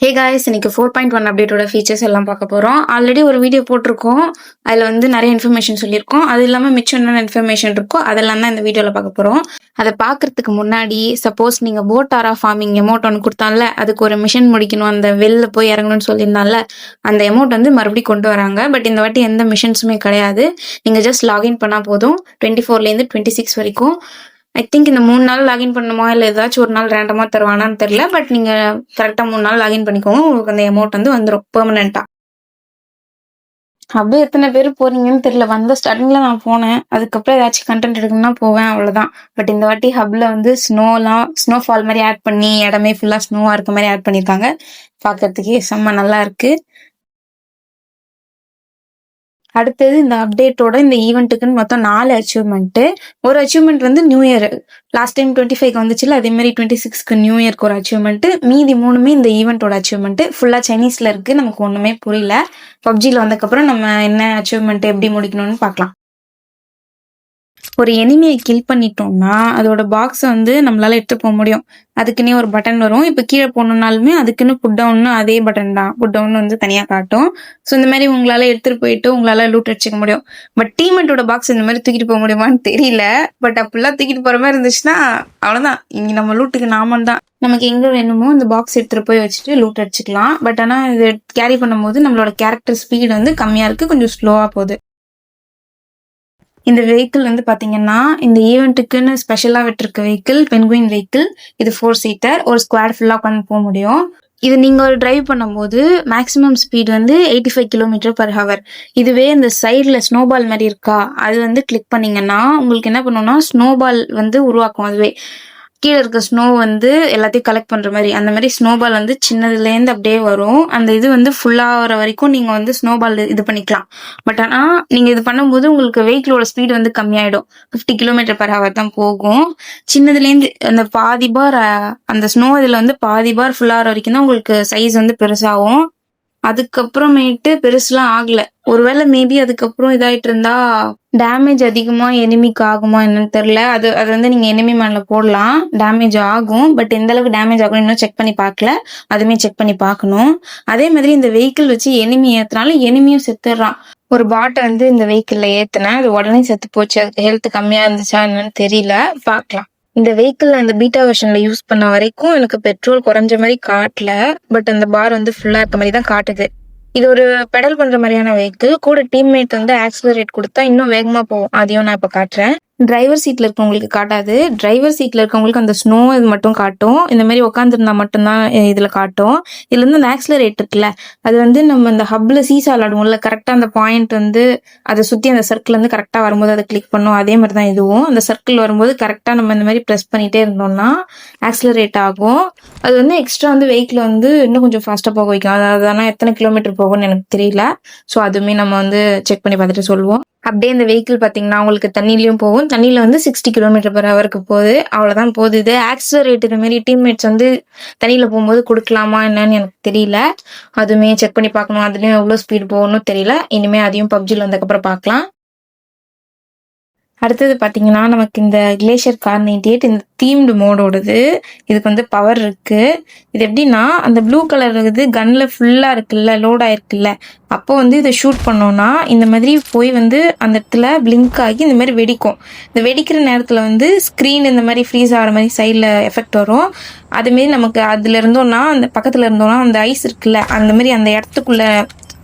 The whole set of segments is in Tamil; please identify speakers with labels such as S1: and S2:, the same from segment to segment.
S1: ஹே காய்ஸ், இன்னைக்கு 4.1 அப்டேட்டோட ஃபீச்சர்ஸ் எல்லாம் பார்க்க போகிறோம். ஆல்ரெடி ஒரு வீடியோ போட்டிருக்கோம். அதில் வந்து நிறைய இன்ஃபர்மேஷன் சொல்லியிருக்கோம். அது இல்லாமல் மிச்சம் என்னென்ன இன்ஃபர்மேஷன் இருக்கோ அதெல்லாம் தான் இந்த வீடியோவில் பார்க்க போகிறோம். அதை பார்க்கறதுக்கு முன்னாடி சப்போஸ் நீங்கள் போட்டாரா ஃபார்மிங் எமௌண்ட் ஒன்று கொடுத்தால, அதுக்கு ஒரு மிஷன் முடிக்கணும், அந்த வெளில போய் இறங்கணும்னு சொல்லியிருந்தால, அந்த எமௌண்ட் வந்து மறுபடியும் கொண்டு வராங்க. பட் இந்த வாட்டி எந்த மிஷன்ஸுமே கிடையாது. நீங்கள் ஜஸ்ட் லாகின் பண்ணால் போதும். 24லேருந்து 26 வரைக்கும். ஐ திங்க் இந்த 3 நாள் லாகின் பண்ணணுமா இல்லை ஏதாச்சும் ஒரு நாள் ரேண்டமாக தருவானான்னு தெரியல. பட் நீங்கள் கரெக்டாக 3 நாள் லாகின் பண்ணிக்கோங்க, உங்களுக்கு அந்த அமௌண்ட் வந்து வந்துடும் பெர்மனெண்ட்டாக. அப்படியே எத்தனை பேர் போறீங்கன்னு தெரியல. வந்த ஸ்டார்டிங்கில் நான் போனேன், அதுக்கப்புறம் ஏதாச்சும் கண்டென்ட் எடுக்கணும்னா போவேன், அவ்வளோதான். பட் இந்த வாட்டி ஹப்ல வந்து ஸ்னோஃபால் மாதிரி ஆட் பண்ணி இடமே ஃபுல்லாக ஸ்னோவாக இருக்க மாதிரி ஆட் பண்ணியிருக்காங்க. பார்க்கறதுக்கே செம்ம நல்லா இருக்கு. அடுத்தது இந்த அப்டேட்டோட இந்த ஈவெண்ட்டுக்குன்னு மொத்தம் 4 அச்சீவ்மெண்ட்டு. ஒரு அச்சீவ்மெண்ட் வந்து நியூ இயர், லாஸ்ட் டைம் 25க்கு வந்துச்சுல, அதே மாதிரி 26க்கு நியூ இயர்க்கு ஒரு அச்சீவ்மெண்ட்டு. மீதி 3மே இந்த ஈவெண்ட்டோட அச்சீவ்மெண்ட்டு. ஃபுல்லாக சைனீஸில் இருக்குது, நமக்கு ஒன்றுமே புரியல. பப்ஜியில் வந்ததுக்கப்புறம் நம்ம என்ன அச்சீவ்மெண்ட் எப்படி முடிக்கணும்னு பார்க்கலாம். ஒரு எனிமியை கில் பண்ணிட்டோம்னா அதோட பாக்ஸை வந்து நம்மளால எடுத்து போக முடியும். அதுக்குன்னே ஒரு பட்டன் வரும். இப்போ கீழே போனோம்னாலுமே அதுக்குன்னு புட் டவுன்னு அதே பட்டன் தான், புட் டவுன் வந்து தனியாக காட்டும். ஸோ இந்த மாதிரி உங்களால எடுத்துட்டு போயிட்டு உங்களால லூட் அடிச்சுக்க முடியும். பட் டீம்மேட்டோட பாக்ஸ் இந்த மாதிரி தூக்கிட்டு போக முடியுமான்னு தெரியல. பட் அப்படிலாம் தூக்கிட்டு போற மாதிரி இருந்துச்சுன்னா அவ்வளோதான், இங்கே நம்ம லூட்டுக்கு நாம தான். நமக்கு எங்க வேணுமோ அந்த பாக்ஸ் எடுத்துட்டு போய் வச்சுட்டு லூட் அடிச்சுக்கலாம். பட் ஆனால் இது கேரி பண்ணும்போது நம்மளோட கேரக்டர் ஸ்பீடு வந்து கம்மியா இருக்கு, கொஞ்சம் ஸ்லோவா போகுது. இந்த வெஹிக்கிள் வந்து பாத்தீங்கன்னா இந்த ஈவெண்ட்டுக்குன்னு ஸ்பெஷலா விட்டுருக்க வெஹிக்கிள் பென்குயின் வெஹிக்கிள். இது 4 சீட்டர், ஒரு ஸ்குவாட் ஃபுல்லா உட்காந்து போக முடியும். இது நீங்க ஒரு டிரைவ் பண்ணும்போது மேக்ஸிமம் ஸ்பீட் வந்து 85 km/h. இதுவே இந்த சைட்ல ஸ்னோபால் மாதிரி இருக்கா, அது வந்து கிளிக் பண்ணீங்கன்னா உங்களுக்கு என்ன பண்ணும்னா ஸ்னோபால் வந்து உருவாக்கும். அதுவே கீழே இருக்க ஸ்னோ வந்து எல்லாத்தையும் கலெக்ட் பண்ற மாதிரி, அந்த மாதிரி ஸ்னோபால் வந்து சின்னதுலேருந்து அப்படியே வரும். அந்த இது வந்து ஃபுல்லாகிற வரைக்கும் நீங்க வந்து ஸ்னோபால் இது பண்ணிக்கலாம். பட் ஆனால் நீங்க இது பண்ணும்போது உங்களுக்கு வெஹிக்கிளோட ஸ்பீடு வந்து கம்மியாயிடும். 50 km/h தான் போகும். சின்னதுலேருந்து அந்த பாதி பார், அந்த ஸ்னோ இதில் வந்து பாதி பார் ஃபுல்லாகிற வரைக்கும் தான் உங்களுக்கு சைஸ் வந்து பெருசாகும். அதுக்கப்புறமேட்டு பெருசுலாம் ஆகல. ஒருவேளை மேபி அதுக்கப்புறம் இதாயிட்டு இருந்தா டேமேஜ் அதிகமா எனிமிக்கு ஆகுமா என்னன்னு தெரியல. அது வந்து நீங்க எனிமி மேல போடலாம், டேமேஜ் ஆகும். பட் எந்த அளவுக்கு டேமேஜ் ஆகும் இன்னும் செக் பண்ணி பார்க்கல, அதுமே செக் பண்ணி பார்க்கணும். அதே மாதிரி இந்த வெஹிக்கிள் வச்சு எனிமி ஏத்துனாலும் எனிமியும் செத்துடுறான். ஒரு பாட்டை வந்து இந்த வெஹிக்கிள்ல ஏத்துனேன், அது உடனே செத்து போச்சு. அதுக்கு ஹெல்த் கம்மியா இருந்துச்சா என்னன்னு தெரியல, பார்க்கலாம். இந்த வெஹிக்கிள் அந்த பீட்டா வெர்ஷன்ல யூஸ் பண்ண வரைக்கும் எனக்கு பெட்ரோல் குறைஞ்ச மாதிரி காட்டல. பட் அந்த பார் வந்து ஃபுல்லா இருக்க மாதிரி தான் காட்டுது. இது ஒரு பெடல் பண்ற மாதிரியான வெஹிக்கிள். கூட டீம்மேட் வந்து ஆக்சிலரேட் கொடுத்தா இன்னும் வேகமா போகும். அதையும் நான் இப்ப காட்டுறேன். டிரைவர் சீட்ல இருக்கவங்களுக்கு காட்டாது. டிரைவர் சீட்ல இருக்கவங்களுக்கு அந்த ஸ்னோ இது மட்டும் காட்டும். இந்த மாதிரி உட்காந்துருந்தா மட்டும்தான் இதுல காட்டும். இதுல இருந்து அந்த ஆக்சிலரேட் இருக்குல்ல, அது வந்து நம்ம இந்த ஹப்ல சீசா விளாடுவோம்ல, கரெக்டா அந்த பாயிண்ட் வந்து அதை சுத்தி அந்த சர்க்கிள் வந்து கரெக்டா வரும்போது அதை கிளிக் பண்ணும். அதே மாதிரி தான் இதுவும். அந்த சர்க்கிள் வரும்போது கரெக்டா நம்ம இந்த மாதிரி ப்ரெஸ் பண்ணிட்டே இருந்தோம்னா ஆக்சிலரேட் ஆகும். அது வந்து எக்ஸ்ட்ரா வந்து வெஹிக்கிள் வந்து இன்னும் கொஞ்சம் ஃபாஸ்டா போக வைக்கும். அதாவது எத்தனை கிலோமீட்டர் போகும்னு எனக்கு தெரியல. ஸோ அதுவுமே நம்ம வந்து செக் பண்ணி பார்த்துட்டு சொல்லுவோம். அப்படியே இந்த வெஹிக்கிள் பார்த்தீங்கன்னா உங்களுக்கு தண்ணிலையும் போகும். தண்ணியில் வந்து 60 km/h போகுது, அவ்வளோதான் போகுது. இது ஆக்சிலரேட் இது மாதிரி டீம்மேட்ஸ் வந்து தண்ணியில் போகும்போது கொடுக்கலாமா என்னன்னு எனக்கு தெரியல. அதுவுமே செக் பண்ணி பார்க்கணும். அதுலேயும் எவ்வளோ ஸ்பீடு போகணும்னு தெரியல. இனிமேல் அதையும் பப்ஜியில் வந்ததுக்கப்புறம் பார்க்கலாம். அடுத்தது பார்த்தீங்கன்னா நமக்கு இந்த கிளேஷியர் கார் 98 இந்த தீம்டு மோடோடது. இதுக்கு வந்து பவர் இருக்கு. இது எப்படின்னா அந்த ப்ளூ கலர் இது கன்ல ஃபுல்லா இருக்குல்ல, லோட் ஆயிருக்குல்ல, அப்போ வந்து இதை ஷூட் பண்ணோம்னா இந்த மாதிரி போய் வந்து அந்த இடத்துல பிளிங்க் ஆகி இந்த மாதிரி வெடிக்கும். இந்த வெடிக்கிற நேரத்தில் வந்து ஸ்க்ரீன் இந்த மாதிரி ஃப்ரீஸ் ஆகிற மாதிரி சைடில் எஃபெக்ட் வரும். அதுமாரி நமக்கு அதில் இருந்தோம்னா, அந்த பக்கத்தில் இருந்தோம்னா அந்த ஐஸ் இருக்குல்ல, அந்த மாதிரி அந்த இடத்துக்குள்ள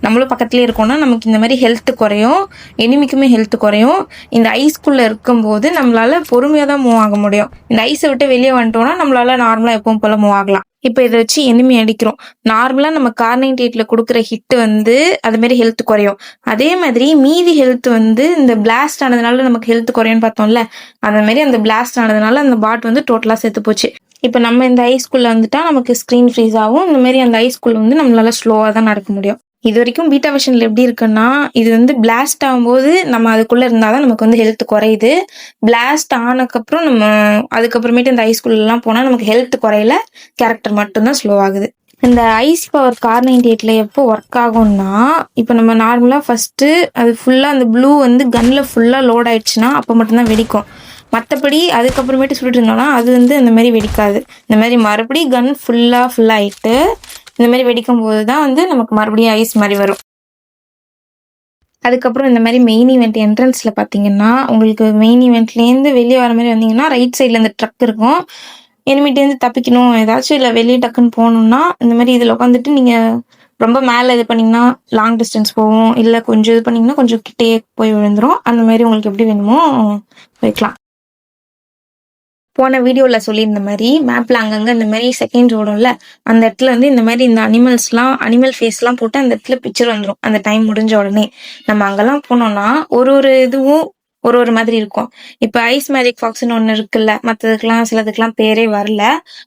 S1: நம்மளும் பக்கத்துலேயே இருக்கோம்னா நமக்கு இந்த மாதிரி ஹெல்த் குறையும், எனிமிக்குமே ஹெல்த் குறையும். இந்த ஐஸ்குள்ளே இருக்கும்போது நம்மளால பொறுமையாக தான் மூவ் ஆக முடியும். இந்த ஐஸை விட்டு வெளியே வந்துட்டோம்னா நம்மளால நார்மலாக எப்பவும் போல மூவ் ஆகலாம். இப்போ இதை வச்சு எனிமி அடிக்கிறோம். நார்மலாக நம்ம கார் 98ல கொடுக்குற ஹிட் வந்து அது மாதிரி ஹெல்த் குறையும். அதே மாதிரி மீதி ஹெல்த் வந்து இந்த பிளாஸ்ட் ஆனதுனால நமக்கு ஹெல்த் குறையும்னு பார்த்தோம்ல, அந்த மாதிரி அந்த பிளாஸ்ட் ஆனதுனால அந்த பாட் வந்து டோட்டலாக செத்து போச்சு. இப்போ நம்ம இந்த ஐஸ்குள்ளே வந்துட்டா நமக்கு ஸ்க்ரீன் ஃப்ரீஸ் ஆகும். இந்த மாதிரி அந்த ஐஸ்குள்ளே வந்து நம்மளால ஸ்லோவாக தான் நடக்க முடியும். இது வரைக்கும் பீட்டா வெர்ஷன்ல எப்படி இருக்குன்னா, இது வந்து பிளாஸ்ட் ஆகும்போது நம்ம அதுக்குள்ள இருந்தாதான் நமக்கு வந்து ஹெல்த் குறையுது. பிளாஸ்ட் ஆனதுக்கப்புறம் நம்ம அதுக்கப்புறமேட்டு இந்த ஐஸ்குள்ள எல்லாம் போனா நமக்கு ஹெல்த் குறையில, கேரக்டர் மட்டும்தான் ஸ்லோ ஆகுது. இந்த ஐஸ் பவர் கார் 98ல எப்போ ஒர்க் ஆகும்னா, இப்போ நம்ம நார்மலா ஃபர்ஸ்ட் அது ஃபுல்லா அந்த ப்ளூ வந்து கன்ல ஃபுல்லா லோட் ஆயிடுச்சுன்னா அப்போ மட்டும்தான் வெடிக்கும். மற்றபடி அதுக்கப்புறமேட்டு சுட்டுட்டு இருந்தோம்னா அது வந்து இந்த மாதிரி வெடிக்காது. இந்த மாதிரி மறுபடியும் கன் ஃபுல்லாகிட்டு இந்த மாதிரி வெடிக்கும் போது தான் வந்து நமக்கு மறுபடியும் ஐஸ் மாதிரி வரும். அதுக்கப்புறம் இந்த மாதிரி மெயின் ஈவெண்ட் என்ட்ரன்ஸ்ல பாத்தீங்கன்னா உங்களுக்கு மெயின் ஈவெண்ட்லேருந்து வெளியே வர மாதிரி வந்தீங்கன்னா ரைட் சைட்ல இந்த ட்ரக் இருக்கும். எனிமிட்டேருந்து தப்பிக்கணும் ஏதாச்சும் இல்லை வெளியே டக்குன்னு போகணும்னா இந்த மாதிரி இதில் உட்காந்துட்டு நீங்கள் ரொம்ப மேலே இது பண்ணீங்கன்னா லாங் டிஸ்டன்ஸ் போகும், இல்லை கொஞ்சம் இது பண்ணீங்கன்னா கொஞ்சம் கிட்டேயே போய் விழுந்துரும். அந்த மாதிரி உங்களுக்கு எப்படி வேணுமோ வைக்கலாம். போன வீடியோவில் சொல்லியிருந்த மாதிரி மேப்பில் அங்கங்கே இந்த மாதிரி செகண்ட்ஸ் ஓடும்ல, அந்த இடத்துல வந்து இந்த மாதிரி இந்த அனிமல் ஃபேஸ்லாம் போட்டு அந்த இடத்துல பிக்சர் வந்துடும் அந்த டைம் முடிஞ்ச உடனே. நம்ம அங்கெல்லாம் போனோம்னா ஒரு இதுவும் ஒரு மாதிரி இருக்கும். இப்போ ஐஸ் மேஜிக் ஃபாக்ஸ்னு ஒன்று இருக்குல்ல, மற்றதுக்கெல்லாம் சிலதுக்கெல்லாம் பேரே வரல.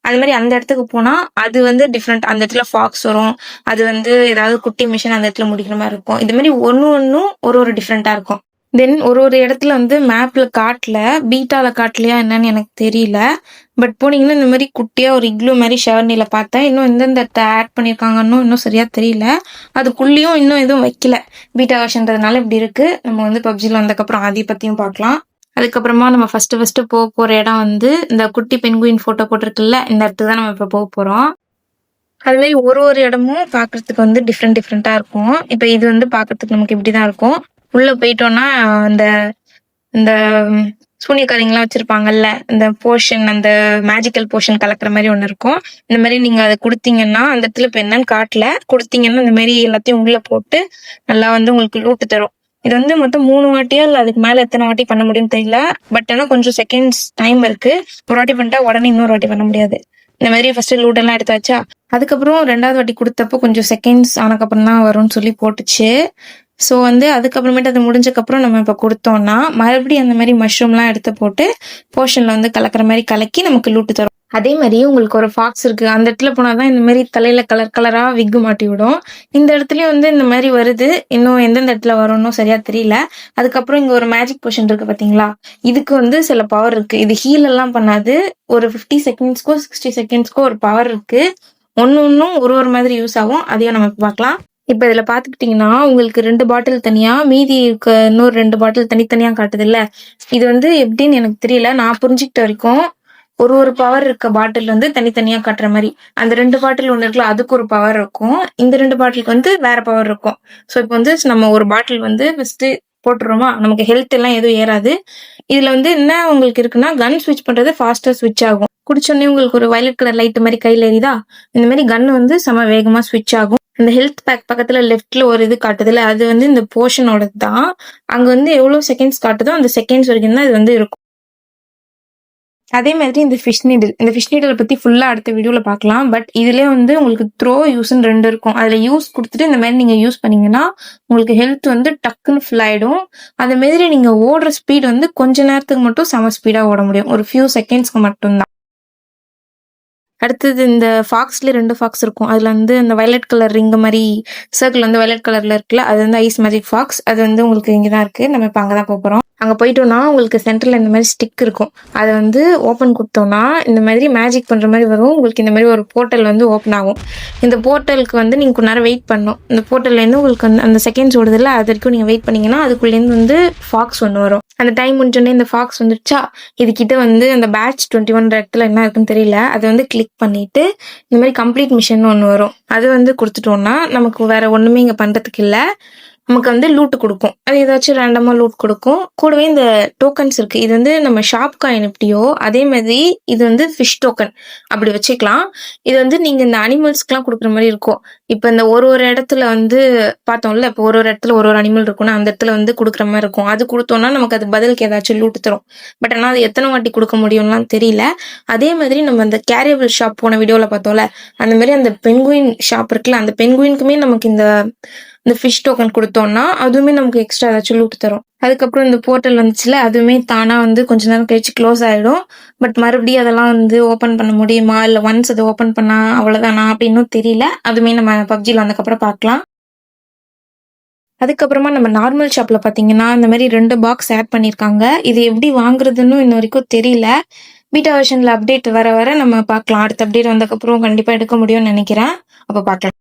S1: அது மாதிரி அந்த இடத்துக்கு போனால் அது வந்து டிஃப்ரெண்ட். அந்த இடத்துல ஃபாக்ஸ் வரும், அது வந்து ஏதாவது குட்டி மிஷின் அந்த இடத்துல முடிக்கிற மாதிரி இருக்கும். இது மாதிரி ஒன்றும் ஒரு டிஃப்ரெண்ட்டாக இருக்கும். தென் ஒரு இடத்துல வந்து மேப்ல காட்டல, பீட்டால காட்டலையா என்னன்னு எனக்கு தெரியல. பட் போனீங்கன்னா இந்த மாதிரி குட்டியா ஒரு இக்லூ மாதிரி ஷவர்னில பார்த்தேன். இன்னும் எந்தெந்த ஆட் பண்ணியிருக்காங்கன்னு இன்னும் சரியா தெரியல. அதுக்குள்ளேயும் இன்னும் எதுவும் வைக்கல. பீட்டா வெர்ஷன்றதுனால இப்படி இருக்கு. நம்ம வந்து பப்ஜில வந்ததுக்கப்புறம் அதை பத்தியும் பார்க்கலாம். அதுக்கப்புறமா நம்ம ஃபர்ஸ்ட் போற இடம் வந்து இந்த குட்டி பென்குயின் போட்டோ போட்டிருக்குல்ல, இந்த இடத்துக்கு தான் நம்ம இப்போ போக போறோம். அது மாதிரி ஒரு இடமும் பார்க்கறதுக்கு வந்து டிஃப்ரெண்டா இருக்கும். இப்போ இது வந்து பார்க்கறதுக்கு நமக்கு இப்படிதான் இருக்கும். உள்ள போயிட்டோம்னா இந்த இந்த சூனியக்காரிங்கெல்லாம் வச்சிருப்பாங்கல்ல, இந்த போர்ஷன், அந்த மேஜிக்கல் போர்ஷன் கலக்கிற மாதிரி ஒண்ணு இருக்கும். இந்த மாதிரி நீங்க அதை கொடுத்தீங்கன்னா அந்த இடத்துல இப்ப என்னன்னு காட்டல, கொடுத்தீங்கன்னா இந்த மாதிரி எல்லாத்தையும் உள்ள போட்டு நல்லா வந்து உங்களுக்கு லூட்டு தரும். இது வந்து மொத்தம் 3 வாட்டியா இல்ல அதுக்கு மேல எத்தனை வாட்டி பண்ண முடியும்னு தெரியல. பட் ஆனா கொஞ்சம் செகண்ட்ஸ் டைம் இருக்கு. ஒரு வாட்டி பண்ணிட்டா உடனே இன்னொரு வாட்டி பண்ண முடியாது. இந்த மாதிரி ஃபர்ஸ்ட் லூட் எல்லாம் எடுத்தாச்சா, அதுக்கப்புறம் 2வது வாட்டி கொடுத்தப்போ கொஞ்சம் செகண்ட்ஸ் ஆனக்கப்புறம் தான் வரும்னு சொல்லி போட்டுச்சு. ஸோ வந்து அதுக்கப்புறமேட்டு அது முடிஞ்சக்கப்புறம் நம்ம இப்போ கொடுத்தோம்னா மறுபடியும் அந்த மாதிரி மஷ்ரூம்லாம் எடுத்து போட்டு போர்ஷன்ல வந்து கலக்கிற மாதிரி கலக்கி நமக்கு லூட்டு தரும். அதே மாதிரி உங்களுக்கு ஒரு ஃபாக்ஸ் இருக்கு, அந்த இடத்துல போனாதான் இந்த மாதிரி தலையில கலரா விக்கு மாட்டி விடும். இந்த இடத்துலயும் வந்து இந்த மாதிரி வருது. இன்னும் எந்தெந்த இடத்துல வரும்னு சரியா தெரியல. அதுக்கப்புறம் இங்க ஒரு மேஜிக் போர்ஷன் இருக்கு பாத்தீங்களா, இதுக்கு வந்து சில பவர் இருக்கு. இது ஹீல் எல்லாம் பண்ணாது. ஒரு 50 செகண்ட்ஸ்க்கோ 60 செகண்ட்ஸ்க்கோ ஒரு பவர் இருக்கு. ஒன்னும் ஒரு மாதிரி யூஸ் ஆகும். அதையும் நம்ம பார்க்கலாம். இப்ப இதுல பாத்துக்கிட்டீங்கன்னா உங்களுக்கு 2 பாட்டில் தனியா, மீதி இருக்க இன்னொரு 2 பாட்டில் தனித்தனியா காட்டுது இல்ல. இது வந்து எப்படின்னு எனக்கு தெரியல. நான் புரிஞ்சுக்கிட்ட வரைக்கும் ஒரு பவர் இருக்க பாட்டில் வந்து தனித்தனியா காட்டுற மாதிரி. அந்த 2 பாட்டில் ஒண்ணு இருக்குல்ல, அதுக்கு ஒரு பவர் இருக்கும். இந்த 2 பாட்டிலுக்கு வந்து வேற பவர் இருக்கும். ஸோ இப்போ வந்து நம்ம ஒரு பாட்டில் வந்து ஃபர்ஸ்ட் போட்டுருவோமா, நமக்கு ஹெல்த் எல்லாம் எதுவும் ஏறாது. இதுல வந்து என்ன உங்களுக்கு இருக்குன்னா, கன் ஸ்விட்ச் பண்றது ஃபாஸ்டா ஸ்விட்ச் ஆகும். குடிச்சோடனே உங்களுக்கு ஒரு வயலட் கலர் லைட் மாதிரி கையில எரியுதா, இந்த மாதிரி கன் வந்து செம வேகமா ஸ்விட்ச் ஆகும். இந்த ஹெல்த் பேக் பக்கத்துல லெஃப்ட்ல ஒரு இது காட்டுதுல, அது வந்து இந்த போர்ஷனோட தான். அங்க வந்து எவ்வளவு செகண்ட்ஸ் காட்டுதோ அந்த செகண்ட்ஸ் வரைக்கும் தான் இது வந்து இருக்கும். அதே மாதிரி இந்த ஃபிஷ் நீடில் பத்தி ஃபுல்லா அடுத்த வீடியோல பார்க்கலாம். பட் இதுலயே வந்து உங்களுக்கு த்ரோ யூஸ்ன்னு 2 இருக்கும். அதுல யூஸ் கொடுத்துட்டு இந்த மாதிரி நீங்க யூஸ் பண்ணீங்கன்னா உங்களுக்கு ஹெல்த் வந்து டக்குன்னு ஃபுல் ஆயிடும். அதே மாதிரி நீங்க ஓடுற ஸ்பீட் வந்து கொஞ்ச நேரத்துக்கு மட்டும் செம ஸ்பீடா ஓட முடியும், ஒரு ஃபியூ செகண்ட்ஸ்க்கு மட்டும்தான். அடுத்தது இந்த ஃபாக்ஸ்ல 2 ஃபாக்ஸ் இருக்கும். அதுல வந்து அந்த வயலட் கலர் ரிங் மாதிரி சர்க்கிள் வந்து வயலட் கலர்ல இருக்குல்ல, அது வந்து ஐஸ் மேஜிக் ஃபாக்ஸ். அது வந்து உங்களுக்கு இங்கதான் இருக்கு. நம்ம இப்ப அங்கதான் போறோம். அங்க போயிட்டோம்னா உங்களுக்கு சென்டர்ல இந்த மாதிரி ஸ்டிக் இருக்கும். அதை வந்து ஓப்பன் கொடுத்தோம்னா இந்த மாதிரி மேஜிக் பண்ற மாதிரி வரும். உங்களுக்கு இந்த மாதிரி ஒரு போர்ட்டல் வந்து ஓப்பன் ஆகும். இந்த போர்ட்டலுக்கு வந்து நீங்க கொஞ்ச நேரம் வெயிட் பண்ணணும். இந்த போர்ட்டல்ல இருந்து உங்களுக்கு அந்த செகண்ட்ஸ் ஓடுதுல, அது வரைக்கும் நீங்க வெயிட் பண்ணீங்கன்னா அதுக்குள்ளேருந்து வந்து ஃபாக்ஸ் ஒன்று வரும். அந்த டைம் முடிஞ்சோடனே இந்த ஃபாக்ஸ் வந்துடுச்சா, இது கிட்ட வந்து அந்த பேட்ச் 21 இடத்துல என்ன இருக்குன்னு தெரியல, அதை வந்து கிளிக் பண்ணிட்டு இந்த மாதிரி கம்ப்ளீட் மிஷன் ஒன்று வரும். அது வந்து கொடுத்துட்டோம்னா நமக்கு வேற ஒண்ணுமே இங்க பண்றதுக்கு இல்லை. நமக்கு வந்து லூட் கொடுக்கும். அது ஏதாச்சும் ரேண்டமா லூட் கொடுக்கும். கூடவே இந்த டோக்கன்ஸ் இருக்கு. இது வந்து நம்ம ஷாப் காயின் எப்படியோ அதே மாதிரி இது வந்து ஃபிஷ் டோக்கன் அப்படி வச்சுக்கலாம். இது வந்து நீங்க இந்த அனிமல்ஸ்க்குலாம் கொடுக்குற மாதிரி இருக்கும். இப்ப இந்த ஒரு இடத்துல வந்து பார்த்தோம்ல, இப்போ ஒரு இடத்துல ஒரு அனிமல் இருக்கும்னா அந்த இடத்துல வந்து கொடுக்குற மாதிரி இருக்கும். அது கொடுத்தோம்னா நமக்கு அது பதிலுக்கு ஏதாச்சும் லூட் தரும். பட் ஆனால் அது எத்தனை வாட்டி கொடுக்க முடியும்லாம் தெரியல. அதே மாதிரி நம்ம அந்த கேரியபிள் ஷாப் போன வீடியோல பார்த்தோம்ல, அந்த மாதிரி அந்த பென்குயின் ஷாப் இருக்குல்ல, அந்த பென்குயினுக்குமே நமக்கு இந்த ஃபிஷ் டோக்கன் கொடுத்தோம்னா அதுவுமே நமக்கு எக்ஸ்ட்ரா ஏதாச்சும் லூட் தரும். அதுக்கப்புறம் இந்த போர்ட்டல் வந்துச்சுல, அதுவுமே தானா வந்து கொஞ்ச நேரம் கழிச்சு க்ளோஸ் ஆயிடும். பட் மறுபடியும் அதெல்லாம் வந்து ஓப்பன் பண்ண முடியுமா, இல்லை ஒன்ஸ் அதை ஓப்பன் பண்ணா அவ்வளவுதானா அப்படின்னு தெரியல. அதுவுமே நம்ம பப்ஜில வந்ததுக்கப்புறம் பார்க்கலாம். அதுக்கப்புறமா நம்ம நார்மல் ஷாப்ல பாத்தீங்கன்னா இந்த மாதிரி 2 பாக்ஸ் ஆட் பண்ணிருக்காங்க. இது எப்படி வாங்குறதுன்னு இன்ன வரைக்கும் தெரியல. பீட்டா வெர்ஷன்ல அப்டேட் வர நம்ம பார்க்கலாம். அடுத்த அப்டேட் வந்ததுக்கப்புறம் கண்டிப்பா எடுக்க முடியும்னு நினைக்கிறேன். அப்ப பார்க்கலாம்.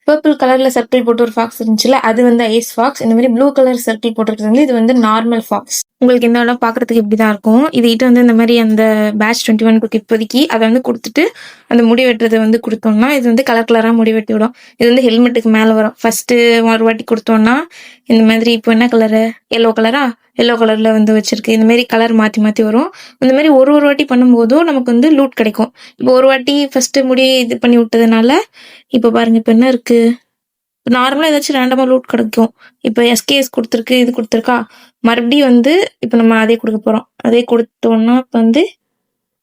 S1: பர்பிள் கலர்ல சர்க்கிள் போட்டு ஒரு ஃபாக்ஸ் இருந்துச்சுல, அது வந்து ஐஸ் ஃபாக்ஸ். இந்த மாதிரி ப்ளூ கலர் சர்க்கிள் போட்டிருக்கிறது வந்து இது வந்து நார்மல் ஃபாக்ஸ். உங்களுக்கு இந்த இடம் பார்க்கறதுக்கு இப்படி தான் இருக்கும். இதுகிட்ட வந்து இந்த மாதிரி அந்த பேட்ச் 21 இருக்கு இப்போதைக்கு. அதை வந்து கொடுத்துட்டு அந்த முடி வெட்டுறதை வந்து கொடுத்தோம்னா இது வந்து கலர் கலராக முடி வெட்டி விடும். இது வந்து ஹெல்மெட்டுக்கு மேலே வரும். ஃபர்ஸ்ட்டு ஒரு வாட்டி கொடுத்தோம்னா இந்த மாதிரி இப்போ என்ன கலரு, எல்லோ கலரா, எல்லோ கலரில் வந்து வச்சிருக்கு. இந்த மாதிரி கலர் மாற்றி மாற்றி வரும். இந்த மாதிரி ஒரு வாட்டி பண்ணும்போதும் நமக்கு வந்து லூட் கிடைக்கும். இப்போ ஒரு வாட்டி ஃபர்ஸ்ட்டு முடி இது பண்ணி விட்டதுனால இப்போ பாருங்க இப்போ என்ன இருக்கு, நார்மலாக ஏதாச்சும் ரேண்டமாக லூட் கிடைக்கும். இப்போ எஸ்கேஎஸ் கொடுத்துருக்கு, இது கொடுத்துருக்கா, மறுபடியும் வந்து இப்போ நம்ம அதே கொடுக்க போகிறோம். அதே கொடுத்தோம்னா இப்போ வந்து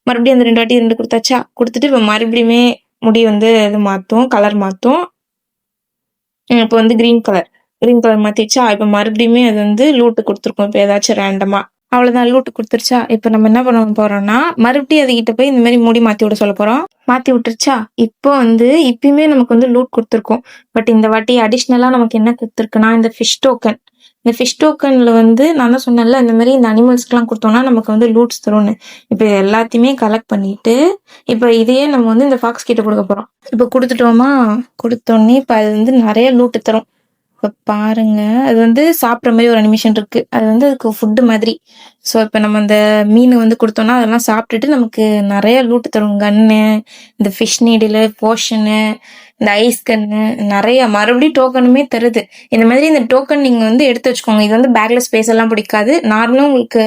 S1: மறுபடியும் அந்த 2 வாட்டி 2 கொடுத்தாச்சா, கொடுத்துட்டு இப்போ மறுபடியுமே முடி வந்து இது மாற்றும், கலர் மாற்றும். இப்போ வந்து கிரீன் கலர் மாற்றிடுச்சா, இப்போ மறுபடியுமே அது வந்து லூட்டு கொடுத்துருக்கோம். இப்போ ஏதாச்சும் ரேண்டமாக அவ்வளோதான் லூட்டு கொடுத்துருச்சா. இப்போ நம்ம என்ன பண்ண போறோம்னா மறுபடியும் அதுகிட்ட போய் இந்த மாதிரி முடி மாற்றி விட சொல்ல போகிறோம். மாற்றி விட்டுருச்சா, இப்போ வந்து இப்பயுமே நமக்கு வந்து லூட் கொடுத்துருக்கோம். பட் இந்த வாட்டி அடிஷ்னலாக நமக்கு என்ன கொடுத்துருக்குன்னா இந்த ஃபிஷ் டோக்கன். இந்த ஃபிஷ் டோக்கனில் வந்து நான் தான் சொன்னேன்ல இந்த மாதிரி இந்த அனிமல்ஸ்க்குலாம் கொடுத்தோம்னா நமக்கு வந்து லூட்ஸ் தரும்னு. இப்போ இது எல்லாத்தையுமே கலெக்ட் பண்ணிட்டு இப்போ இதையே நம்ம வந்து இந்த ஃபாக்ஸ் கிட்ட கொடுக்க போகிறோம். இப்போ கொடுத்துட்டோமா, கொடுத்தோன்னே இப்போ அது வந்து நிறைய லூட்டு தரும். இப்போ பாருங்க, அது வந்து சாப்பிட்ற மாதிரி ஒரு அனிமேஷன் இருக்கு. அது வந்து அதுக்கு ஃபுட்டு மாதிரி. ஸோ இப்போ நம்ம அந்த மீன் வந்து கொடுத்தோம்னா அதெல்லாம் சாப்பிட்டுட்டு நமக்கு நிறைய லூட்டு தரும். கன்னு, இந்த ஃபிஷ் நீடில், போஷனு, இந்த ஐஸ் கன்னு, நிறைய மறுபடியும் டோக்கனுமே தருது. இந்த மாதிரி இந்த டோக்கன் நீங்கள் வந்து எடுத்து வச்சுக்கோங்க. இது வந்து பேக்ல ஸ்பேஸ் எல்லாம் பிடிக்காது. நார்மலாக உங்களுக்கு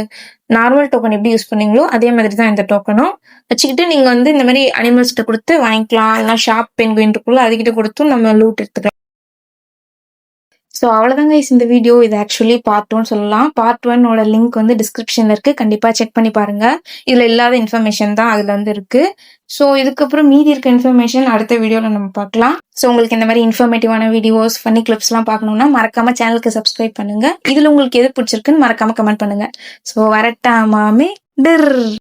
S1: நார்மல் டோக்கன் எப்படி யூஸ் பண்ணீங்களோ அதே மாதிரி தான் இந்த டோக்கனும் வச்சுக்கிட்டு நீங்கள் வந்து இந்த மாதிரி அனிமல்ஸ்கிட்ட கொடுத்து வாங்கிக்கலாம். இல்லைனா ஷாப் பென்குயின் இருக்குள்ள அதுக்கிட்ட கொடுத்தும் நம்ம லூட் எடுத்துக்கலாம். ஸோ அவ்வளோதாங்க guys இந்த வீடியோ. இது ஆக்சுவலி பார்ட் 2 சொல்லலாம். பார்ட் 1 லிங்க் வந்து டிஸ்கிரிப்ஷனில் இருக்குது. கண்டிப்பாக செக் பண்ணி பாருங்கள். இதில் இல்லாத இன்ஃபர்மேஷன் தான் அதில் வந்து இருக்குது. ஸோ இதுக்கப்புறம் மீதி இருக்க இன்ஃபர்மேஷன் அடுத்த வீடியோவில் நம்ம பார்க்கலாம். ஸோ உங்களுக்கு இந்த மாதிரி இன்ஃபர்மேட்டிவான வீடியோஸ், ஃபன்னி கிளிப்ஸ்லாம் பார்க்கணுன்னா மறக்காமல் சேனலுக்கு சப்ஸ்கிரைப் பண்ணுங்கள். இதில் உங்களுக்கு எது பிடிச்சிருக்குன்னு மறக்காமல் கமெண்ட் பண்ணுங்கள். ஸோ வரட்டாமாமே டிர்.